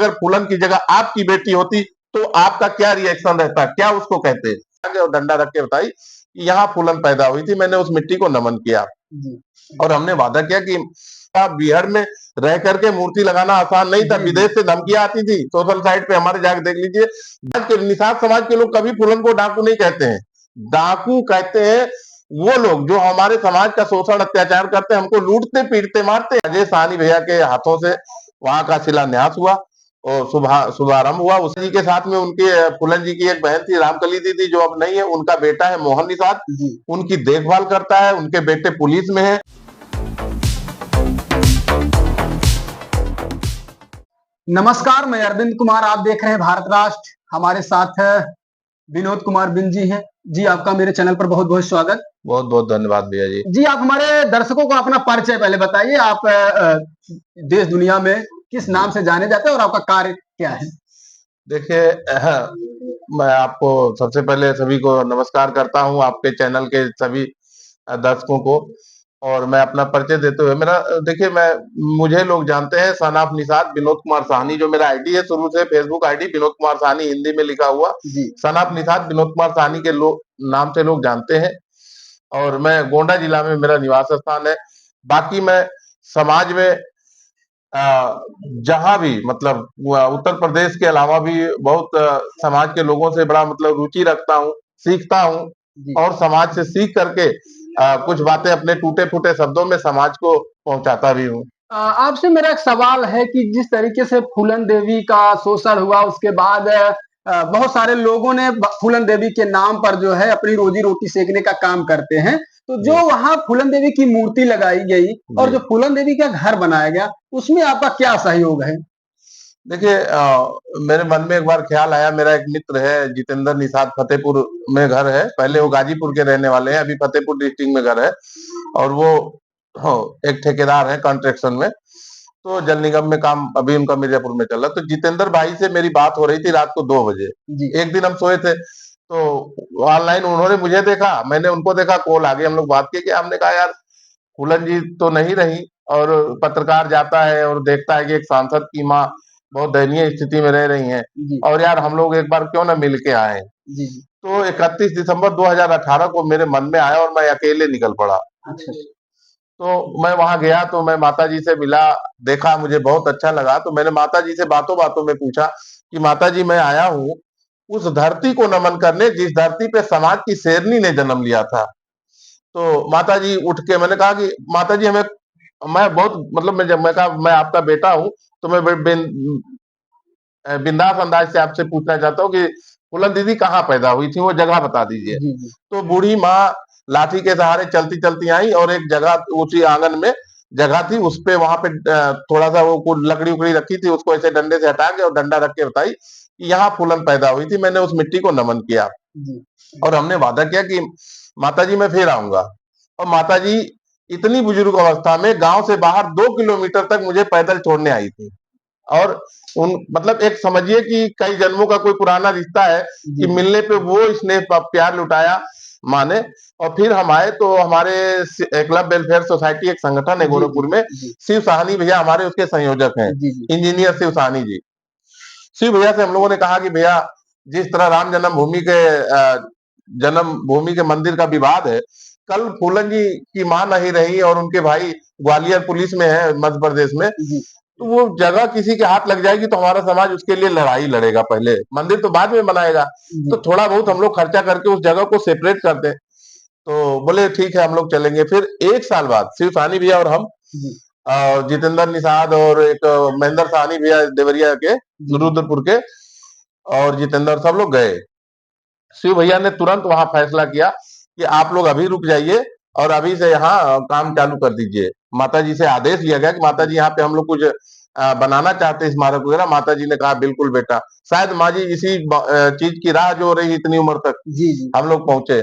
अगर फूलन की जगह आपकी बेटी होती तो आपका क्या रिएक्शन रहता, क्या उसको कहते? आगे और डंडा रख के बताई कि यहाँ फूलन पैदा हुई थी, मैंने उस मिट्टी को नमन किया और हमने वादा किया कि बिहार में रह करके मूर्ति लगाना आसान नहीं था, विदेश से धमकियां आती थी, सोशल साइट पे हमारे जाके देख लीजिए। निषाद समाज के लोग कभी फूलन को डाकू नहीं कहते हैं, डाकू कहते हैं वो लोग जो हमारे समाज का शोषण अत्याचार करते हैं, हमको लूटते पीटते मारते। राजेश साहनी भैया के हाथों से वहां का शिलान्यास हुआ और शुभारंभ हुआ। उसी के साथ में उनके फूलन जी की एक बहन थी रामकली दीदी, जो अब नहीं है, उनका बेटा है मोहन निषाद, उनकी देखभाल करता है, उनके बेटे पुलिस में है। नमस्कार, मैं अरविंद कुमार, आप देख रहे हैं भारत राष्ट्र। हमारे साथ विनोद कुमार बिंद जी हैं। जी, आपका मेरे चैनल पर बहुत बहुत स्वागत। बहुत बहुत धन्यवाद भैया जी। जी, आप हमारे दर्शकों को अपना परिचय पहले बताइए। आप देश दुनिया में किस नाम से जाने जाते हैं और आपका कार्य क्या है? देखिए, मैं आपको सबसे पहले सभी को नमस्कार करता हूं, आपके चैनल के सभी दर्शकों को, और मैं अपना परिचय देते हुए देखिए, मुझे लोग जानते हैं सन ऑफ निषाद विनोद कुमार साहनी, जो मेरा आईडी है शुरू से फेसबुक आईडी विनोद कुमार साहनी हिंदी में लिखा हुआ, सन ऑफ निषाद विनोद कुमार साहनी के नाम से लोग जानते हैं। और मैं गोंडा जिला में मेरा निवास स्थान है। बाकी मैं समाज में जहां भी मतलब उत्तर प्रदेश के अलावा भी बहुत समाज के लोगों से बड़ा मतलब रुचि रखता हूं, सीखता हूं और समाज से सीख करके कुछ बातें अपने टूटे फूटे शब्दों में समाज को पहुंचाता भी हूं। आपसे मेरा एक सवाल है कि जिस तरीके से फूलन देवी का शोषण हुआ, उसके बाद बहुत सारे लोगों ने फूलन देवी के नाम पर जो है अपनी रोजी रोटी सेकने का काम करते हैं। तो जो वहां फूलन देवी की मूर्ति लगाई गई और जो फूलन देवी का घर बनाया गया, उसमें आपका क्या सहयोग है? देखिए, मेरे मन में एक बार ख्याल आया। मेरा एक मित्र है जितेंद्र निषाद, फतेहपुर में घर है, पहले वो गाजीपुर के रहने वाले हैं, अभी फतेहपुर डिस्ट्रिक्ट में घर है, और वो एक ठेकेदार है कंस्ट्रक्शन में, तो जल निगम में काम अभी उनका मिर्जापुर में चल रहा। तो जितेंद्र भाई से मेरी बात हो रही थी रात को 2 बजे। एक दिन हम सोए थे तो ऑनलाइन उन्होंने मुझे देखा, मैंने उनको देखा, कॉल आ गई, हम लोग बात किए कि हमने कहा यार फूलन जी तो नहीं रही, और पत्रकार जाता है और देखता है कि एक सांसद की माँ बहुत दयनीय स्थिति में रह रही हैं, और यार हम लोग एक बार क्यों ना मिल के आए। तो 31 दिसंबर 2018 को मेरे मन में आया और मैं अकेले निकल पड़ा। तो मैं वहां गया तो मैं माता जी से मिला, देखा, मुझे बहुत अच्छा लगा। तो मैंने माता जी से बातों बातों में पूछा कि माता जी, मैं आया हूँ उस धरती को नमन करने जिस धरती पे समाज की शेरनी ने जन्म लिया था। तो माता जी उठ के, मैंने कहा कि माता जी मैं बहुत मतलब मैं कहा मैं आपका बेटा हूँ, तो मैं बिंदास अंदाज से आपसे पूछना चाहता हूँ कि फूलन दीदी कहाँ पैदा हुई थी, वो जगह बता दीजिए। तो बूढ़ी माँ लाठी के सहारे चलती चलती आई और एक जगह उसी आंगन में जगह थी, उस पे वहां पे थोड़ा सा वो लकड़ी उकड़ी रखी थी, उसको ऐसे डंडे से हटा के और डंडा रख के बताई कि यहाँ फूलन पैदा हुई थी। मैंने उस मिट्टी को नमन किया और हमने वादा किया कि माता जी मैं फिर आऊंगा। और माता जी इतनी बुजुर्ग अवस्था में गांव से बाहर 2 किलोमीटर तक मुझे पैदल छोड़ने आई थी, और उन मतलब एक समझिए कि कई जन्मों का कोई पुराना रिश्ता है कि मिलने पे वो स्नेह प्यार लुटाया माँ ने। और फिर हम आए तो हमारे क्लब वेलफेयर सोसाइटी एक संगठन है गोरखपुर में, शिव साहनी भैया हमारे उसके संयोजक हैं, इंजीनियर शिव साहनी जी। शिव भैया से हम लोगों ने कहा कि भैया जिस तरह राम जन्मभूमि के मंदिर का विवाद है, कल फूलन जी की मां नहीं रही और उनके भाई ग्वालियर पुलिस में है मध्य प्रदेश में, तो वो जगह किसी के हाथ लग जाएगी तो हमारा समाज उसके लिए लड़ाई लड़ेगा, पहले मंदिर तो बाद में बनाएगा, तो थोड़ा बहुत हम लोग खर्चा करके उस जगह को सेपरेट कर दें। तो बोले ठीक है हम लोग चलेंगे। फिर 1 साल बाद शिव साहनी भैया और हम, जितेंद्र निषाद और एक महेंद्र साहनी भैया देवरिया के रुद्रपुर के, और जितेंद्र सब लोग गए। शिव भैया ने तुरंत वहां फैसला किया कि आप लोग अभी रुक जाइए और अभी से यहाँ काम चालू कर दीजिए। माता जी से आदेश लिया गया कि माता जी यहाँ पे हम लोग कुछ बनाना चाहते हैं स्मारक वगैरह। माता जी ने कहा बिल्कुल बेटा। शायद माँ जी इसी चीज की राह जो रही इतनी उम्र तक हम लोग पहुंचे।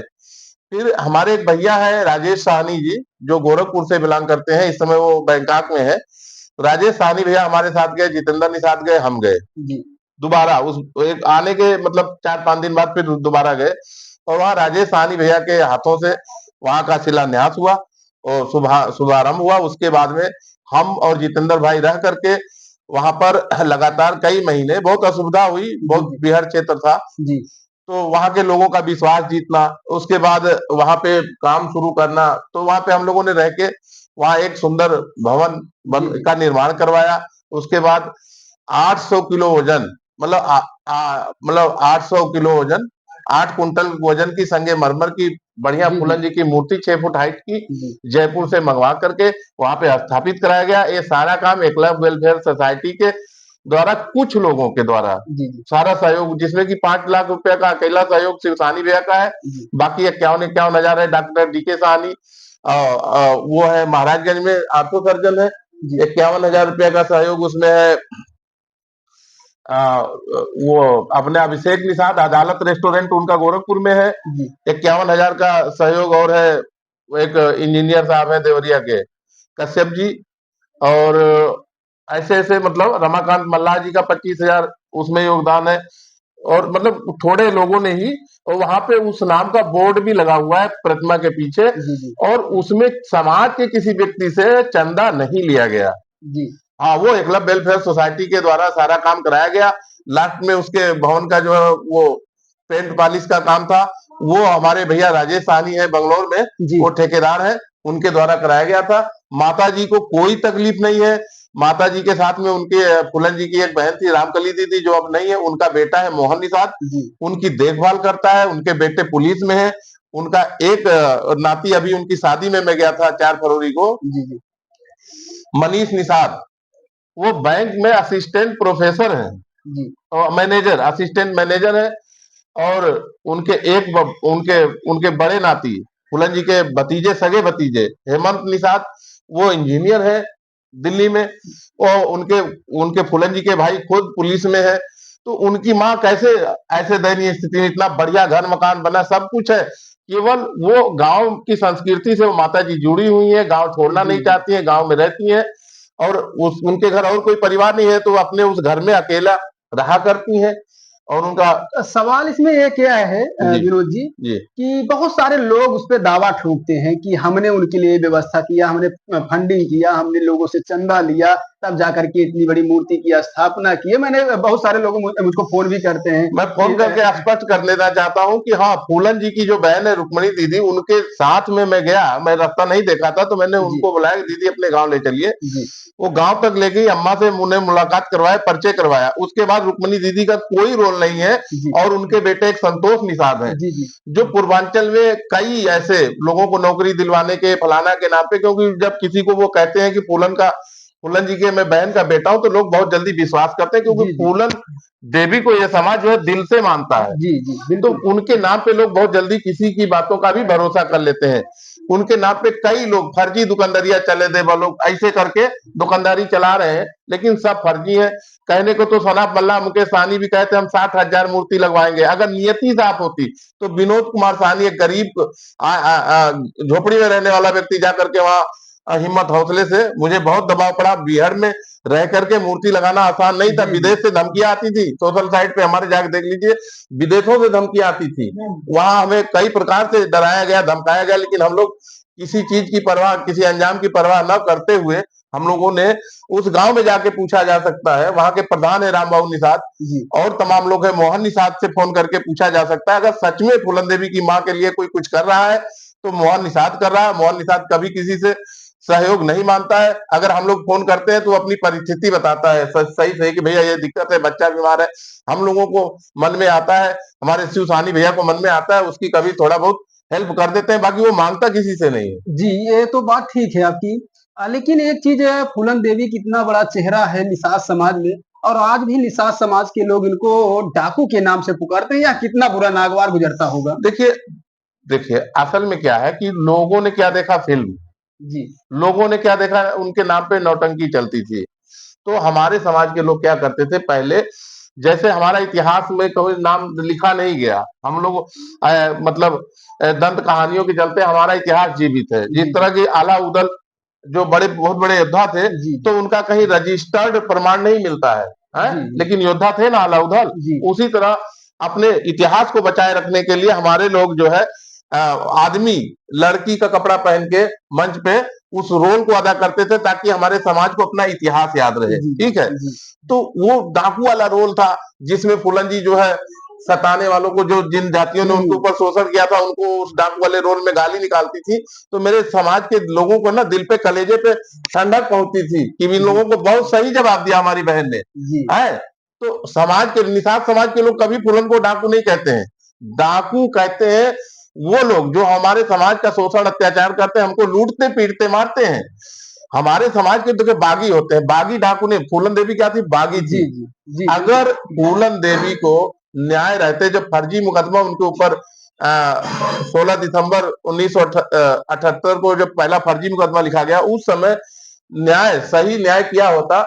फिर हमारे एक भैया है राजेश साहनी जी, जो गोरखपुर से बिलोंग करते हैं, इस समय वो बैंकॉक में है। राजेश साहनी भैया हमारे साथ गए, जितेंद्र निषाद गए, हम गए दोबारा उस एक आने के मतलब 4-5 दिन बाद फिर दोबारा गए, और वहां राजेश साहनी भैया के हाथों से वहां का शिलान्यास हुआ और शुभारंभ हुआ। उसके बाद में हम और जितेंद्र भाई रह करके वहां पर लगातार कई महीने बहुत असुविधा हुई, बहुत बिहड़ क्षेत्र था, जी तो वहां के लोगों का विश्वास जीतना, उसके बाद वहां पे काम शुरू करना, तो वहां पे हम लोगों ने रह के वहां एक सुंदर भवन जी का निर्माण करवाया। उसके बाद 800 किलो वजन, मतलब 800 किलो वजन, 8 कुंटल वजन की संगमरमर की बढ़िया जी जी फूलन जी की मूर्ति 6 फुट हाइट की जी जयपुर से मंगवा करके वहां पे स्थापित कराया गया। ये सारा काम एकलव्य वेलफेयर सोसाइटी के द्वारा, कुछ लोगों के द्वारा जी जी सारा सहयोग, जिसमें कि 5 लाख रुपए का अकेला सहयोग शिवसानी भैया का है। जी बाकी 51-51 हजार है डॉक्टर डीके साहनी, वो है महाराजगंज में आर्थो सर्जन है। जी 51 हजार रुपया का सहयोग उसमें है। वो अपने अभिषेक निषाद अदालत रेस्टोरेंट उनका गोरखपुर में है। जी 51 हजार का सहयोग और है, वो एक इंजीनियर साहब है देवरिया के, कश्यप जी। और ऐसे ऐसे मतलब रमाकांत मल्लाह जी का 25 हजार उसमें योगदान है। और मतलब थोड़े लोगों ने ही, और वहां पे उस नाम का बोर्ड भी लगा हुआ है प्रतिमा के पीछे, जी जी और उसमें समाज के किसी व्यक्ति से चंदा नहीं लिया गया। जी हाँ, वो एकलव्य वेलफेयर सोसाइटी के द्वारा सारा काम कराया गया। लास्ट में उसके भवन का जो है वो पेंट पॉलिश का काम था, वो हमारे भैया राजेश साहनी है बंगलोर में, जी वो ठेकेदार है, उनके द्वारा कराया गया था। माता जी को कोई तकलीफ नहीं है। माता जी के साथ में उनके फूलन जी की एक बहन थी रामकली दीदी, जो अब नहीं है, उनका बेटा है मोहन निषाद, जी उनकी देखभाल करता है। उनके बेटे पुलिस में है। उनका एक नाती, अभी उनकी शादी में मैं गया था 4 फरवरी को, जी जी मनीष निषाद, वो बैंक में असिस्टेंट प्रोफेसर है, जी और मैनेजर, असिस्टेंट मैनेजर है। और उनके उनके उनके बड़े नाती फूलन जी के भतीजे, सगे भतीजे हेमंत निषाद, वो इंजीनियर है दिल्ली में। और उनके उनके फूलन जी के भाई खुद पुलिस में है। तो उनकी माँ कैसे ऐसे दयनीय स्थिति में, इतना बढ़िया घर मकान बना, सब कुछ है, केवल वो गांव की संस्कृति से वो माता जी जुड़ी हुई है, गांव छोड़ना जी नहीं जी चाहती है, गांव में रहती है। और उस उनके घर और कोई परिवार नहीं है, तो वो अपने उस घर में अकेला रहा करती हैं। और उनका सवाल इसमें ये क्या है जी विनोद जी, जी कि बहुत सारे लोग उस पे दावा ठोकते हैं कि हमने उनके लिए व्यवस्था किया, हमने फंडिंग किया, हमने लोगों से चंदा लिया, तब जाकर के इतनी बड़ी मूर्ति की स्थापना की है। मैंने बहुत सारे लोग मुझको फोन भी करते हैं मैं कि फोन करके स्पष्ट कर लेना चाहता हूं कि हाँ, फूलन जी की जो बहन है रुक्मणी दीदी, उनके साथ में मैं गया, मैं रास्ता नहीं देखा था, तो मैंने जी उनको बुलाया कि दीदी अपने गांव ले चलिए। जी वो गांव तक ले गई, अम्मा से उन्हें मुलाकात करवाया, परिचय करवाया। उसके बाद रुक्मणी दीदी का कोई रोल नहीं है। जी और उनके बेटे एक संतोष निषाद हैं, जी जी जो पूर्वांचल में कई ऐसे लोगों को नौकरी दिलवाने के फलाना के नाम पे, क्योंकि जब किसी को वो कहते हैं कि फूलन जी के मैं बहन का बेटा हूं, तो लोग बहुत जल्दी विश्वास करते हैं, क्योंकि जी जी फूलन देवी को यह समाज जो है दिल से मानता है। जी जी तो बिल्कुल उनके नाम पे लोग बहुत जल्दी किसी की बातों का भी भरोसा कर लेते हैं। उनके नाम पे कई लोग फर्जी दुकानदारियां चले दे, वो लोग ऐसे करके दुकानदारी चला रहे हैं, लेकिन सब फर्जी है। कहने को तो सनाप मल्ला मुकेश सहनी भी कहते हम 60,000 मूर्ति लगवाएंगे। अगर नियति साफ होती तो विनोद कुमार सहनी, एक गरीब झोपड़ी में रहने वाला व्यक्ति, जाकर के वहां हिम्मत हौसले से, मुझे बहुत दबाव पड़ा, बिहार में रह करके मूर्ति लगाना आसान नहीं था। जी जी विदेश से धमकियां आती थी, सोशल साइट पे हमारे जाकर देख लीजिए, विदेशों से धमकियां आती थी। वहां हमें कई प्रकार से डराया गया, धमकाया गया, लेकिन हम लोग किसी चीज की परवाह, किसी अंजाम की परवाह न करते हुए, हम लोगों ने उस गांव में जाके पूछा जा सकता है, वहां के प्रधान है रामबाबू निषाद, जी और तमाम लोग है, मोहन निषाद से फोन करके पूछा जा सकता है। अगर सच में फूलन देवी की माँ के लिए कोई कुछ कर रहा है, तो मोहन निषाद कर रहा है। मोहन निषाद कभी किसी से सहयोग नहीं मानता है। अगर हम लोग फोन करते हैं तो अपनी परिस्थिति बताता है, सही सही कि भैया ये दिक्कत है, बच्चा बीमार है। हम लोगों को मन में आता है, हमारे शिव साहनी भैया को मन में आता है, उसकी कभी थोड़ा बहुत हेल्प कर देते हैं, बाकी वो मांगता किसी से नहीं है। जी, ये तो बात ठीक है आपकी। लेकिन एक चीज़ है, फूलन देवी कितना बड़ा चेहरा है निषाद समाज में, और आज भी निषाद समाज के लोग इनको डाकू के नाम से पुकारते हैं, या कितना बुरा नागवार गुजरता होगा? देखिए देखिए असल में क्या है कि लोगों ने क्या देखा, फिल्म, जी, लोगों ने क्या देखा, उनके नाम पे नौटंकी चलती थी। तो हमारे समाज के लोग क्या करते थे पहले, जैसे हमारा इतिहास में कोई नाम लिखा नहीं गया, हम लोग मतलब दंत कहानियों के चलते हमारा इतिहास जीवित है। जिस जी, तरह की आला उदल, जो बड़े बहुत बड़े योद्धा थे, जी, तो उनका कहीं रजिस्टर्ड प्रमाण नहीं मिलता है? जी, जी, लेकिन योद्धा थे ना आला उदल। जी, उसी तरह अपने इतिहास को बचाए रखने के लिए हमारे लोग जो है आदमी लड़की का कपड़ा पहन के मंच पे उस रोल को अदा करते थे ताकि हमारे समाज को अपना इतिहास याद रहे। ठीक है, तो वो डाकू वाला रोल था जिसमें फूलन जी जो है सताने वालों को, जो जिन जातियों ने उनके ऊपर शोषण किया था, उनको उस डाकू वाले रोल में गाली निकालती थी। तो मेरे समाज के लोगों को ना दिल पे, कलेजे पे ठंडक पहुंचती थी कि इन लोगों को बहुत सही जवाब दिया हमारी बहन ने है। तो समाज के निषाद समाज के लोग कभी फूलन को डाकू नहीं कहते हैं। डाकू कहते हैं वो लोग जो हमारे समाज का शोषण अत्याचार करते हैं, हमको लूटते पीटते मारते हैं। हमारे समाज के देखिए बागी होते हैं, बागी डाकू नहीं। फूलन देवी क्या थी? बागी थी। अगर फूलन देवी को न्याय रहते, जब फर्जी मुकदमा उनके ऊपर 16 दिसंबर 1978 को जब पहला फर्जी मुकदमा लिखा गया, उस समय न्याय, सही न्याय किया होता,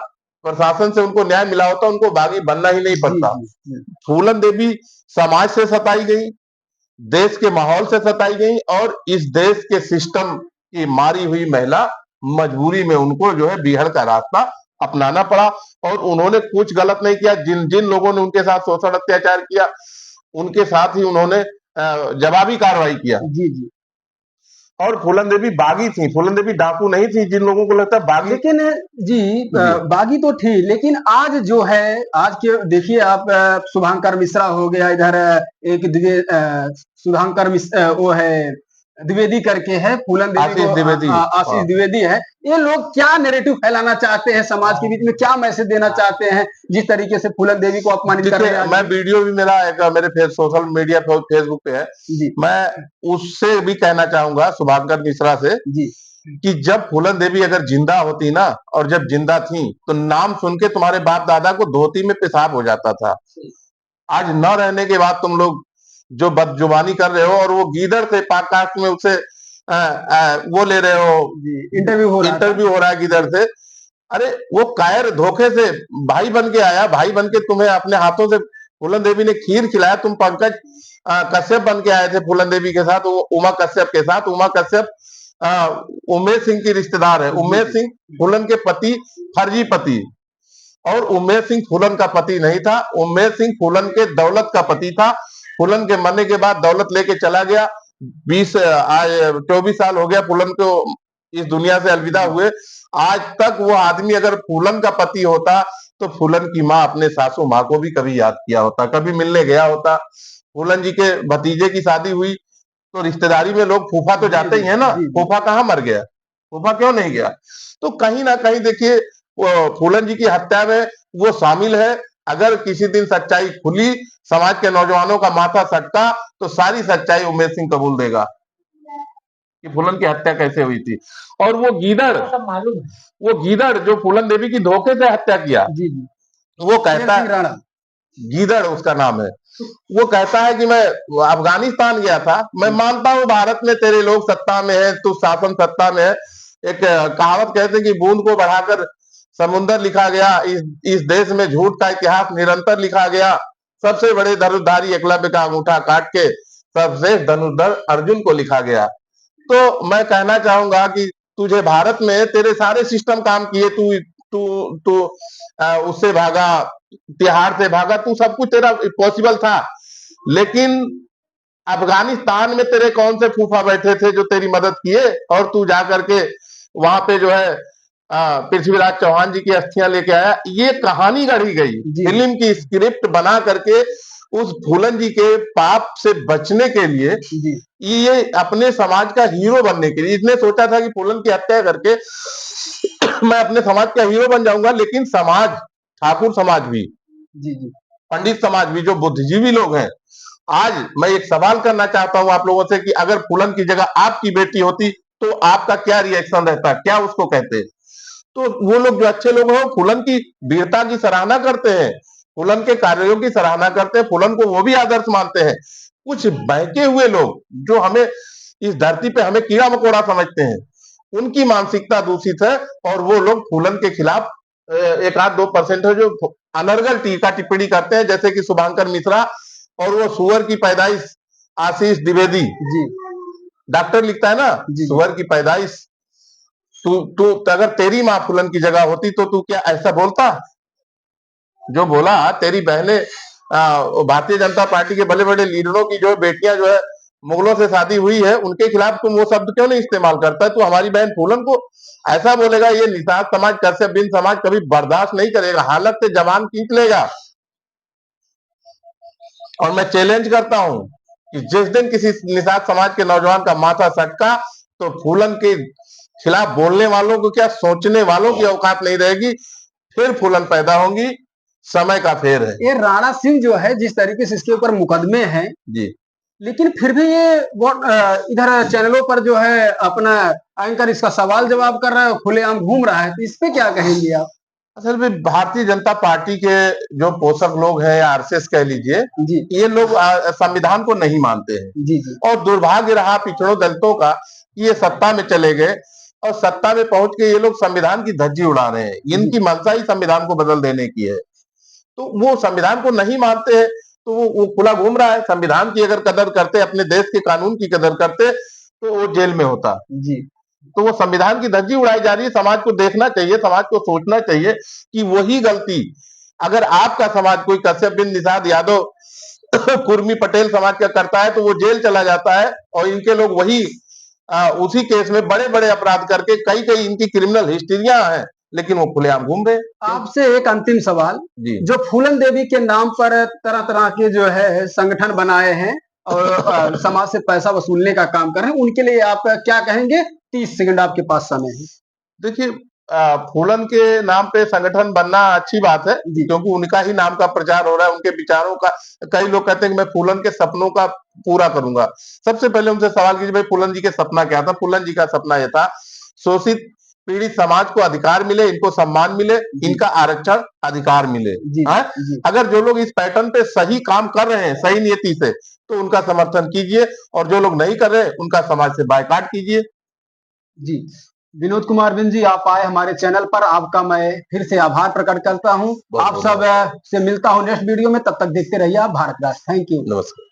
प्रशासन से उनको न्याय मिला होता, उनको बागी बनना ही नहीं पड़ता। फूलन देवी समाज से सताई गई, देश के माहौल से सताई गई, और इस देश के सिस्टम की मारी हुई महिला मजबूरी में उनको जो है बीहड़ का रास्ता अपनाना पड़ा। और उन्होंने कुछ गलत नहीं किया। जिन जिन लोगों ने उनके साथ शोषण अत्याचार किया, उनके साथ ही उन्होंने जवाबी कार्रवाई किया। और फूलन देवी बागी थी, फूलन देवी डाकू नहीं थी, जिन लोगों को लगता है बागी। लेकिन बागी तो थी, लेकिन आज जो है, आज के देखिए आप, शुभंकर मिश्रा हो गया, इधर एक शुभंकर मिश्रा, वो है द्विवेदी करके है, फूलन देवी आशीष द्विवेदी, आशीष द्विवेदी है। ये लोग क्या नैरेटिव फैलाना चाहते हैं समाज के बीच में, क्या मैसेज देना चाहते हैं जिस तरीके से फूलन देवी को अपमानित कर रहे हैं? मैं वीडियो भी मेरा एक मेरे सोशल मीडिया फेसबुक पे है, मैं उससे भी कहना चाहूंगा शुभंकर मिश्रा से कि जब फूलन देवी अगर जिंदा होती ना, और जब जिंदा थी, तो नाम सुन के तुम्हारे बाप दादा को धोती में पेशाब हो जाता था। आज न रहने के बाद तुम लोग जो बदजुबानी कर रहे हो, और वो गीदड़ से पादकास्ट में उसे वो ले रहे हो, इंटरव्यू हो रहा है गीदड़ से। अरे वो कायर धोखे से भाई बन के आया, भाई बन के तुम्हें अपने हाथों से फूलन देवी ने खीर खिलाया। तुम पंकज कश्यप बन के आए थे फूलन देवी के साथ, उमा कश्यप के साथ। उमा कश्यप उमेश सिंह की रिश्तेदार है। उमेश सिंह फूलन के पति, फर्जी पति, और उमेश सिंह फूलन का पति नहीं था। उमेश सिंह फूलन के दौलत का पति था। फूलन के मरने के बाद दौलत लेके चला गया। 24 साल हो गया फूलन को इस दुनिया से अलविदा हुए। आज तक वो आदमी अगर फूलन का पति होता, तो फूलन की माँ अपने सासू माँ को भी कभी याद किया होता, कभी मिलने गया होता। फूलन जी के भतीजे की शादी हुई, तो रिश्तेदारी में लोग फूफा तो जाते ही है ना। फूफा कहाँ मर गया? फूफा क्यों नहीं गया? तो कहीं ना कहीं देखिए, फूलन जी की हत्या में वो शामिल है। अगर किसी दिन सच्चाई खुली, समाज के नौजवानों का माथा सटका, तो सारी सच्चाई उमेश सिंह कबूल देगा कि फूलन की हत्या कैसे हुई थी। और वो गीदड़ जो फूलन देवी की धोखे से हत्या किया, वो कहता है, गीदड़ उसका नाम है, वो कहता है कि मैं अफगानिस्तान गया था। मैं मानता हूं भारत में तेरे लोग सत्ता में है, तू शासन सत्ता में है। एक कहावत कहते हैं कि बूंद को बढ़ाकर समुद्र लिखा गया। इस देश में झूठ का इतिहास निरंतर लिखा गया। सबसे बड़े धनुर्धारी एकलव्य का अंगूठा काट के सबसे धनुर्धर अर्जुन को लिखा गया। तो मैं कहना चाहूंगा कि तुझे भारत में तेरे सारे सिस्टम काम किए, तू उससे भागा, तिहाड़ से भागा, तू सब कुछ तेरा पॉसिबल था। लेकिन अफगानिस्तान में तेरे कौन से फूफा बैठे थे जो तेरी मदद किए, और तू जाकर के वहां पे जो है पृथ्वीराज चौहान जी की अस्थियां लेके आया। ये कहानी गढ़ी गई, फिल्म की स्क्रिप्ट बना करके उस फूलन जी के पाप से बचने के लिए, ये अपने समाज का हीरो बनने के लिए इसने सोचा था कि फूलन की हत्या करके मैं अपने समाज का हीरो बन जाऊंगा। लेकिन समाज, ठाकुर समाज भी, पंडित समाज भी, जो बुद्धिजीवी लोग हैं, आज मैं एक सवाल करना चाहता हूं आप लोगों से कि अगर फूलन की जगह आपकी बेटी होती, तो आपका क्या रिएक्शन रहता, क्या उसको कहते? तो वो लोग जो अच्छे लोग हैं, फूलन की वीरता की सराहना करते हैं, फूलन के कार्यों की सराहना करते हैं, फूलन को वो भी आदर्श मानते हैं। कुछ बहके हुए लोग जो हमें इस धरती पे हमें कीड़ा मकोड़ा समझते हैं, उनकी मानसिकता दूषित है। और वो लोग फूलन के खिलाफ 1-2% है जो अनर्गल टीका टिप्पणी करते हैं, जैसे कि शुभंकर मिश्रा, और वो सुअर की पैदाइश आशीष द्विवेदी डॉक्टर लिखता है ना, सुअर की पैदाइश। तू अगर तेरी माँ फूलन की जगह होती, तो तू क्या ऐसा बोलता? जो बोला, तेरी बहनें भारतीय जनता पार्टी के बड़े बड़े लीडरों की जो बेटियां जो है मुगलों से शादी हुई है, उनके खिलाफ तुम वो शब्द क्यों नहीं इस्तेमाल करता है? तो हमारी बहन फूलन को ऐसा बोलेगा, ये निषाद समाज, कश्यप बिंद समाज कभी बर्दाश्त नहीं करेगा, हालत से जबान खींच लेगा। और मैं चैलेंज करता हूं कि जिस दिन किसी निषाद समाज के नौजवान का माथा सटका, तो फूलन के खिलाफ बोलने वालों को क्या, सोचने वालों की औकात नहीं रहेगी। फिर फूलन पैदा होंगी, समय का फेर है। ये राणा सिंह जो है, जिस तरीके से इसके ऊपर मुकदमे हैं, जी, लेकिन फिर भी ये इधर चैनलों पर जो है अपना एंकर इसका सवाल जवाब कर रहा है, खुलेआम घूम रहा है, तो इस पे क्या कहेंगे आप? असल में भारतीय जनता पार्टी के जो पोषक लोग हैं, या आरएसएस कह लीजिए, जी ये लोग संविधान को नहीं मानते हैं। जी जी और दुर्भाग्य रहा पिछड़ों दलितों का कि ये सत्ता में चले गए, और सत्ता में पहुंच के ये लोग संविधान की धज्जी उड़ा रहे हैं। जी इनकी मंशा ही संविधान को बदल देने की है। तो वो संविधान को नहीं मानते हैं, तो वो खुला घूम रहा है। संविधान की अगर कदर करते, अपने देश के कानून की कदर करते, तो वो जेल में होता। जी तो वो संविधान की धज्जी उड़ाई जा रही है। समाज को देखना चाहिए, समाज को सोचना चाहिए कि वही गलती अगर आपका समाज, कोई कश्यप बिंद निषाद यादव कुर्मी पटेल समाज का करता है, तो वो जेल चला जाता है, और इनके लोग वही उसी केस में बड़े बड़े अपराध करके, कई कई इनकी क्रिमिनल हिस्ट्रियां हैं, लेकिन वो खुलेआम घूम रहे। आपसे एक अंतिम सवाल, जी, जो फूलन देवी के नाम पर तरह तरह के जो है संगठन बनाए हैं और समाज से पैसा वसूलने का काम कर रहे हैं, उनके लिए आप क्या कहेंगे? 30 सेकंड आपके पास समय है। देखिए, फूलन के नाम पे संगठन बनना अच्छी बात है, जी क्योंकि उनका ही नाम का प्रचार हो रहा है, उनके विचारों का। कई लोग कहते हैं कि मैं फूलन के सपनों का पूरा करूंगा। सबसे पहले उनसे सवाल कीजिए, भाई फूलन जी के सपना क्या था? फूलन जी का सपना यह था, शोषित पीड़ित समाज को अधिकार मिले, इनको सम्मान मिले, जी इनका आरक्षण अधिकार मिले। जी हाँ? जी अगर जो लोग इस पैटर्न पे सही काम कर रहे हैं, सही नियति से, तो उनका समर्थन कीजिए, और जो लोग नहीं कर रहे, उनका समाज से बायकॉट कीजिए। जी विनोद कुमार बिंद जी, आप आए हमारे चैनल पर, आपका मैं फिर से आभार प्रकट करता हूँ। बहुत आप बहुत सब से मिलता हूँ नेक्स्ट वीडियो में, तब तक देखते रहिए आप भारत राज। Thank you. नमस्कार।